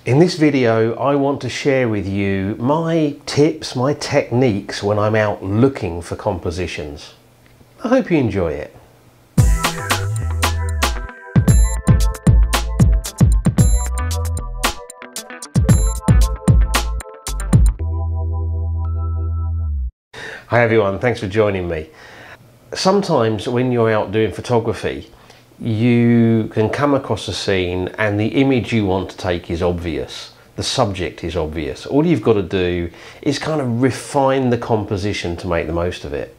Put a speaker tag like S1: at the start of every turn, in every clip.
S1: In this video, I want to share with you my tips, my techniques when I'm out looking for compositions. I hope you enjoy it. Hi everyone, thanks for joining me. Sometimes when you're out doing photography, you can come across a scene and the image you want to take is obvious. The subject is obvious. All you've got to do is kind of refine the composition to make the most of it.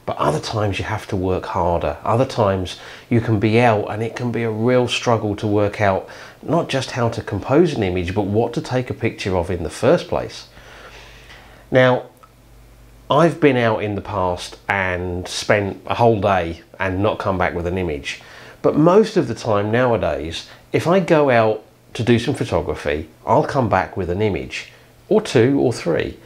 S1: But other times you have to work harder. Other times you can be out and it can be a real struggle to work out not just how to compose an image, but what to take a picture of in the first place. Now, I've been out in the past and spent a whole day and not come back with an image. But most of the time nowadays, if I go out to do some photography, I'll come back with an image, or two or three.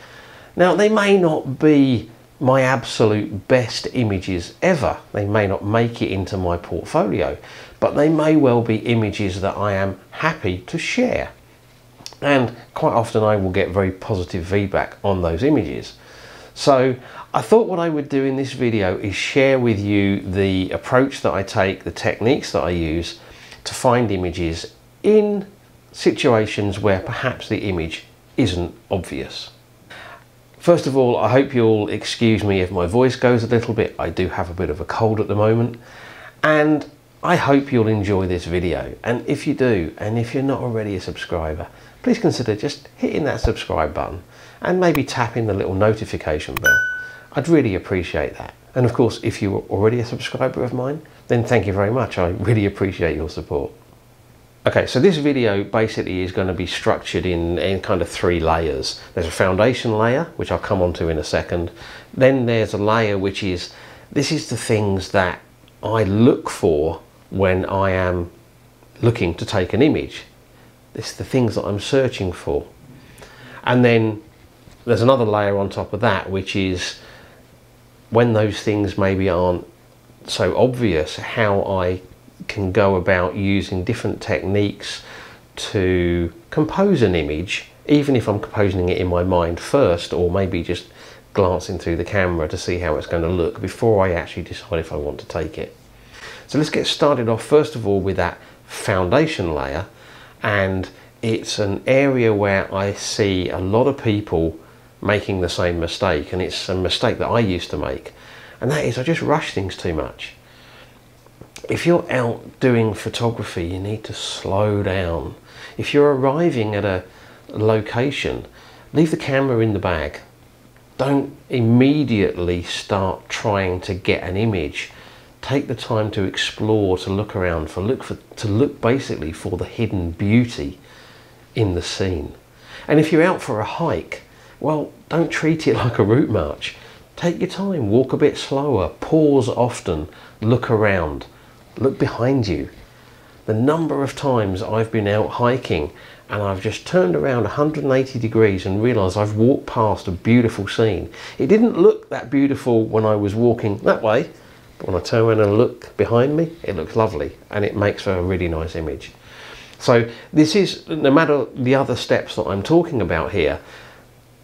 S1: Now, they may not be my absolute best images ever. They may not make it into my portfolio, but they may well be images that I am happy to share. And quite often I will get very positive feedback on those images. So I thought what I would do in this video is share with you the approach that I take, the techniques that I use to find images in situations where perhaps the image isn't obvious. First of all, I hope you'll excuse me if my voice goes a little bit. I do have a bit of a cold at the moment, and I hope you'll enjoy this video. And if you do, and if you're not already a subscriber, please consider just hitting that subscribe button and maybe tapping the little notification bell. I'd really appreciate that. And of course, if you're already a subscriber of mine, then thank you very much. I really appreciate your support. Okay, so this video basically is going to be structured in kind of three layers. There's a foundation layer, which I'll come on to in a second. Then there's a layer which is, this is the things that I look for when I am looking to take an image. It's the things that I'm searching for. And then there's another layer on top of that, which is when those things maybe aren't so obvious, how I can go about using different techniques to compose an image, even if I'm composing it in my mind first, or maybe just glancing through the camera to see how it's going to look before I actually decide if I want to take it. So let's get started off first of all with that foundation layer, and it's an area where I see a lot of people making the same mistake, and it's a mistake that I used to make, and that is I just rush things too much. If you're out doing photography, you need to slow down. If you're arriving at a location, leave the camera in the bag. Don't immediately start trying to get an image. Take the time to explore, to look around, to look basically for the hidden beauty in the scene. And if you're out for a hike, well, don't treat it like a route march. Take your time, walk a bit slower, pause often, look around, look behind you. The number of times I've been out hiking and I've just turned around 180 degrees and realised I've walked past a beautiful scene. It didn't look that beautiful when I was walking that way, but when I turn around and look behind me, it looks lovely and it makes for a really nice image. So this is, no matter the other steps that I'm talking about here,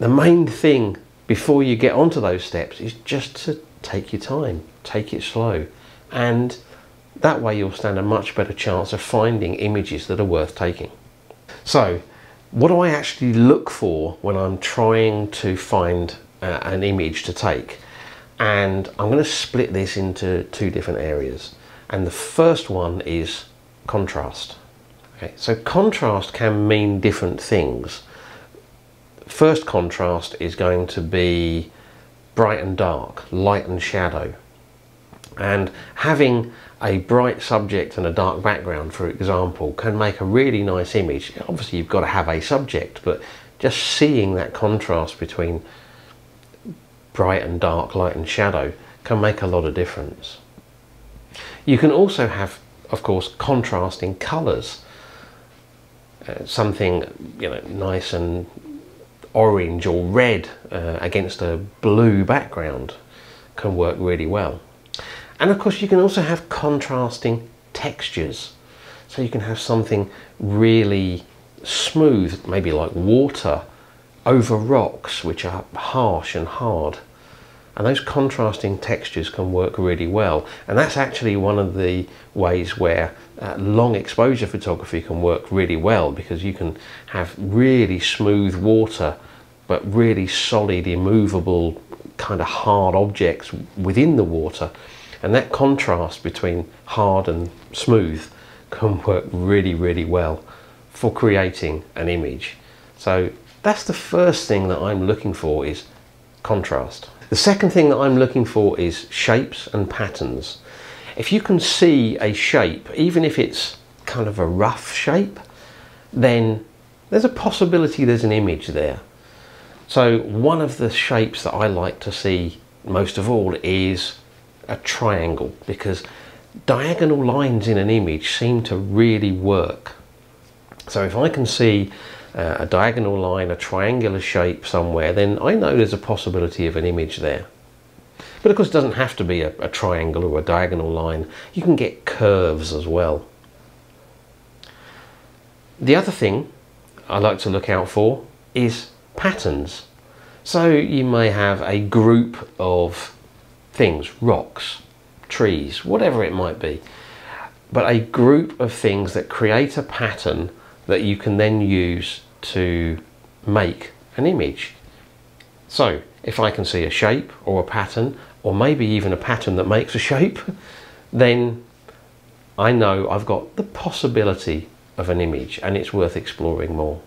S1: the main thing before you get onto those steps is just to take your time, take it slow, and that way you'll stand a much better chance of finding images that are worth taking. So what do I actually look for when I'm trying to find an image to take? And I'm going to split this into two different areas, and the first one is contrast. Okay, so contrast can mean different things. First contrast is going to be bright and dark, light and shadow. And having a bright subject and a dark background, for example, can make a really nice image. Obviously you've got to have a subject, but just seeing that contrast between bright and dark, light and shadow can make a lot of difference. You can also have, of course, contrasting colours. Something, you know, nice and orange or red against a blue background can work really well. And of course you can also have contrasting textures. So you can have something really smooth, maybe like water, over rocks which are harsh and hard. And those contrasting textures can work really well. And that's actually one of the ways where long exposure photography can work really well, because you can have really smooth water, but really solid, immovable, kind of hard objects within the water. And that contrast between hard and smooth can work really, really well for creating an image. So that's the first thing that I'm looking for, is contrast. The second thing that I'm looking for is shapes and patterns. If you can see a shape, even if it's kind of a rough shape, then there's a possibility there's an image there. So one of the shapes that I like to see most of all is a triangle, because diagonal lines in an image seem to really work. So if I can see a diagonal line, a triangular shape somewhere, then I know there's a possibility of an image there. But of course it doesn't have to be a triangle or a diagonal line. You can get curves as well. The other thing I like to look out for is patterns. So you may have a group of things, rocks, trees, whatever it might be, but a group of things that create a pattern that you can then use to make an image. So if I can see a shape or a pattern, or maybe even a pattern that makes a shape, then I know I've got the possibility of an image, and it's worth exploring more.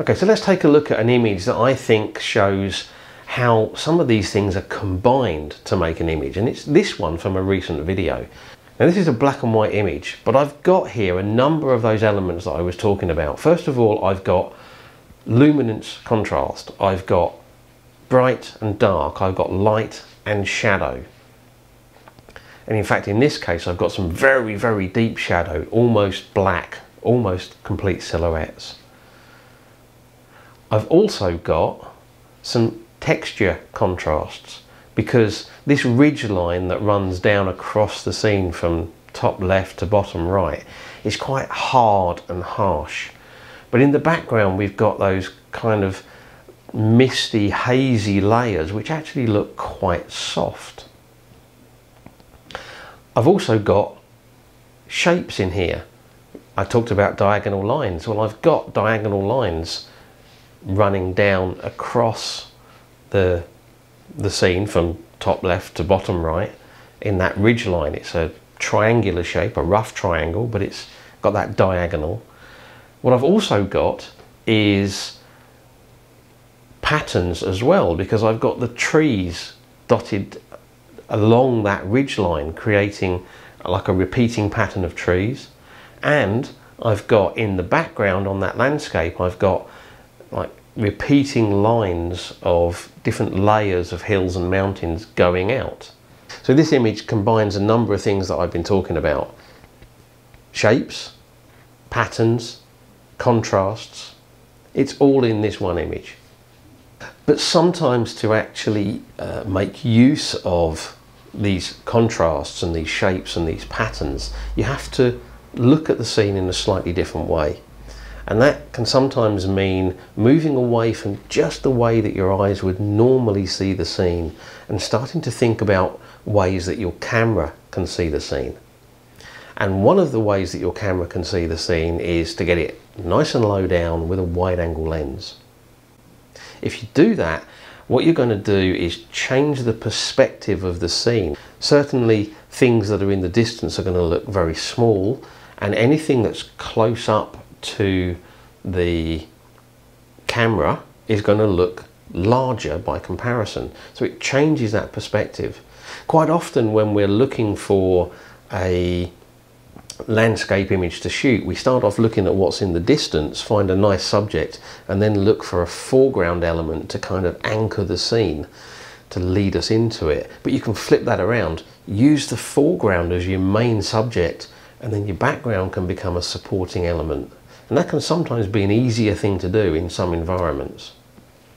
S1: Okay, so let's take a look at an image that I think shows how some of these things are combined to make an image, and it's this one from a recent video. Now this is a black and white image, but I've got here a number of those elements that I was talking about. First of all, I've got luminance contrast, I've got bright and dark, I've got light and shadow. And in fact, in this case, I've got some very, very deep shadow, almost black, almost complete silhouettes. I've also got some texture contrasts, because this ridge line that runs down across the scene from top left to bottom right is quite hard and harsh. But in the background we've got those kind of misty, hazy layers which actually look quite soft. I've also got shapes in here. I talked about diagonal lines. Well, I've got diagonal lines running down across the scene from top left to bottom right in that ridge line. It's a triangular shape, a rough triangle, but it's got that diagonal. What I've also got is patterns as well, because I've got the trees dotted along that ridge line, creating like a repeating pattern of trees. And I've got in the background on that landscape, I've got like repeating lines of different layers of hills and mountains going out. So this image combines a number of things that I've been talking about: shapes, patterns, contrasts. It's all in this one image. But sometimes to actually make use of these contrasts and these shapes and these patterns, you have to look at the scene in a slightly different way. And that can sometimes mean moving away from just the way that your eyes would normally see the scene and starting to think about ways that your camera can see the scene. And one of the ways that your camera can see the scene is to get it nice and low down with a wide angle lens. If you do that, what you're going to do is change the perspective of the scene. Certainly things that are in the distance are going to look very small, and anything that's close up to the camera is going to look larger by comparison. So it changes that perspective. Quite often when we're looking for a landscape image to shoot, we start off looking at what's in the distance, find a nice subject, and then look for a foreground element to kind of anchor the scene, to lead us into it. But you can flip that around, use the foreground as your main subject, and then your background can become a supporting element. And that can sometimes be an easier thing to do in some environments.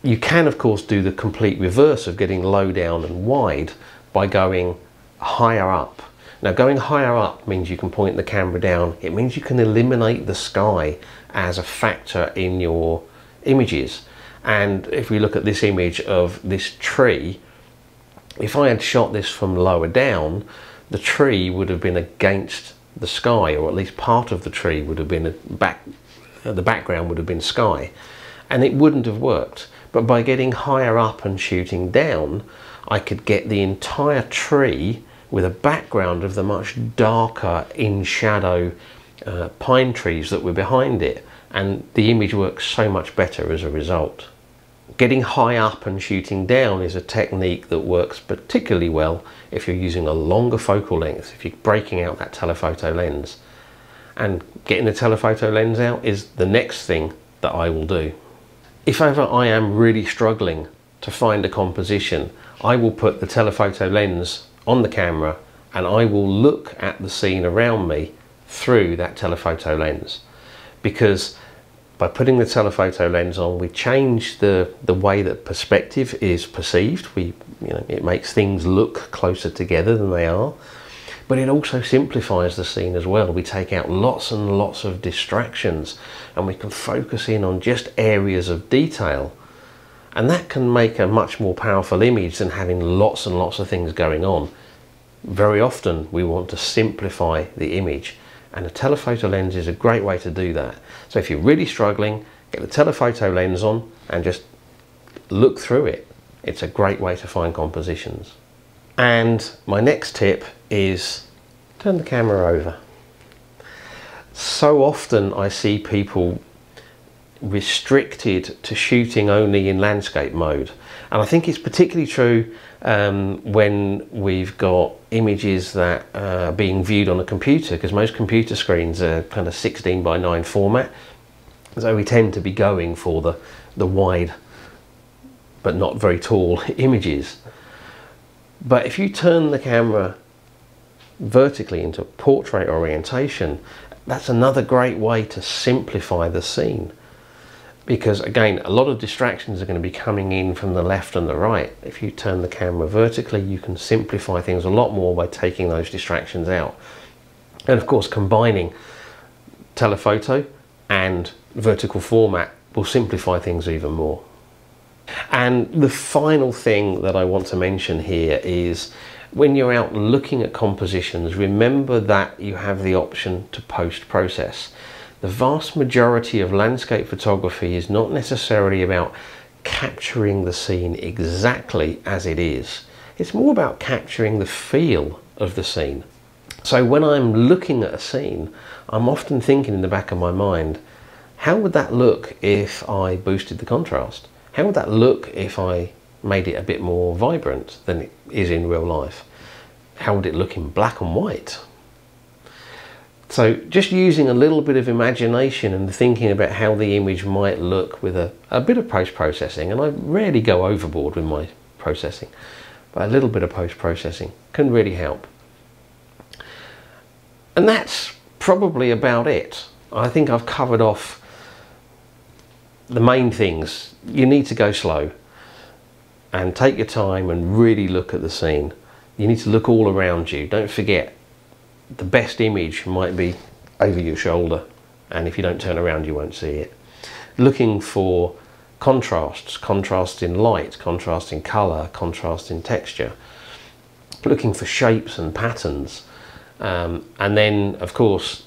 S1: You can of course do the complete reverse of getting low down and wide by going higher up. Now going higher up means you can point the camera down. It means you can eliminate the sky as a factor in your images. And if we look at this image of this tree, if I had shot this from lower down, the tree would have been against the sky, or at least part of the tree would have been the background would have been sky, and it wouldn't have worked. But by getting higher up and shooting down, I could get the entire tree with a background of the much darker in shadow pine trees that were behind it, and the image works so much better as a result. Getting high up and shooting down is a technique that works particularly well if you're using a longer focal length, if you're breaking out that telephoto lens. And getting the telephoto lens out is the next thing that I will do. If ever I am really struggling to find a composition, I will put the telephoto lens on the camera and I will look at the scene around me through that telephoto lens. Because by putting the telephoto lens on, we change the way that perspective is perceived. It makes things look closer together than they are. But it also simplifies the scene as well. We take out lots and lots of distractions and we can focus in on just areas of detail. And that can make a much more powerful image than having lots and lots of things going on. Very often we want to simplify the image, and a telephoto lens is a great way to do that. So if you're really struggling, get the telephoto lens on and just look through it. It's a great way to find compositions. And my next tip is turn the camera over. So often I see people restricted to shooting only in landscape mode, and I think it's particularly true when we've got images that are being viewed on a computer, because most computer screens are kind of 16:9 format, so we tend to be going for the wide but not very tall images. But if you turn the camera vertically into portrait orientation, that's another great way to simplify the scene. Because again, a lot of distractions are going to be coming in from the left and the right. If you turn the camera vertically, you can simplify things a lot more by taking those distractions out. And of course, combining telephoto and vertical format will simplify things even more. And the final thing that I want to mention here is, when you're out looking at compositions, remember that you have the option to post-process. The vast majority of landscape photography is not necessarily about capturing the scene exactly as it is. It's more about capturing the feel of the scene. So when I'm looking at a scene, I'm often thinking in the back of my mind, how would that look if I boosted the contrast? How would that look if I made it a bit more vibrant than it is in real life? How would it look in black and white? So just using a little bit of imagination and thinking about how the image might look with a bit of post-processing, and I rarely go overboard with my processing, but a little bit of post-processing can really help. And that's probably about it. I think I've covered off the main things. You need to go slow and take your time and really look at the scene. You need to look all around you. Don't forget, the best image might be over your shoulder, and if you don't turn around you won't see it. Looking for contrasts, contrast in light, contrast in colour, contrast in texture. Looking for shapes and patterns. And then of course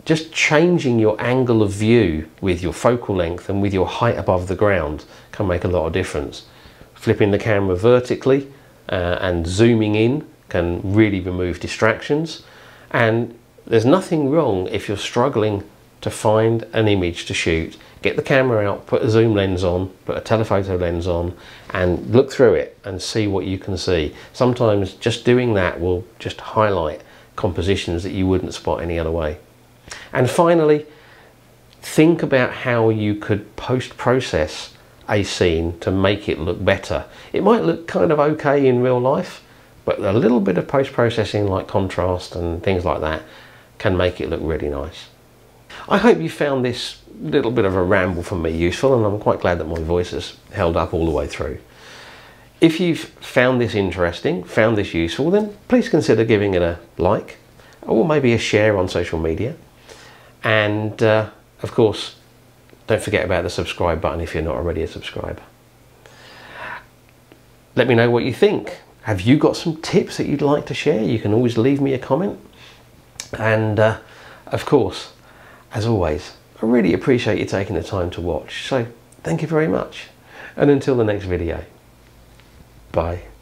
S1: just changing your angle of view with your focal length and with your height above the ground can make a lot of difference. Flipping the camera vertically and zooming in can really remove distractions. And there's nothing wrong if you're struggling to find an image to shoot. Get the camera out, put a zoom lens on, put a telephoto lens on, and look through it and see what you can see. Sometimes just doing that will just highlight compositions that you wouldn't spot any other way. And finally, think about how you could post-process a scene to make it look better. It might look kind of okay in real life, but a little bit of post-processing like contrast and things like that can make it look really nice. I hope you found this little bit of a ramble from me useful, and I'm quite glad that my voice has held up all the way through. If you've found this interesting, found this useful, then please consider giving it a like or maybe a share on social media. And of course, Don't forget about the subscribe button if you're not already a subscriber. Let me know what you think. Have you got some tips that you'd like to share? You can always leave me a comment. And of course, as always, I really appreciate you taking the time to watch. So thank you very much. And until the next video, bye.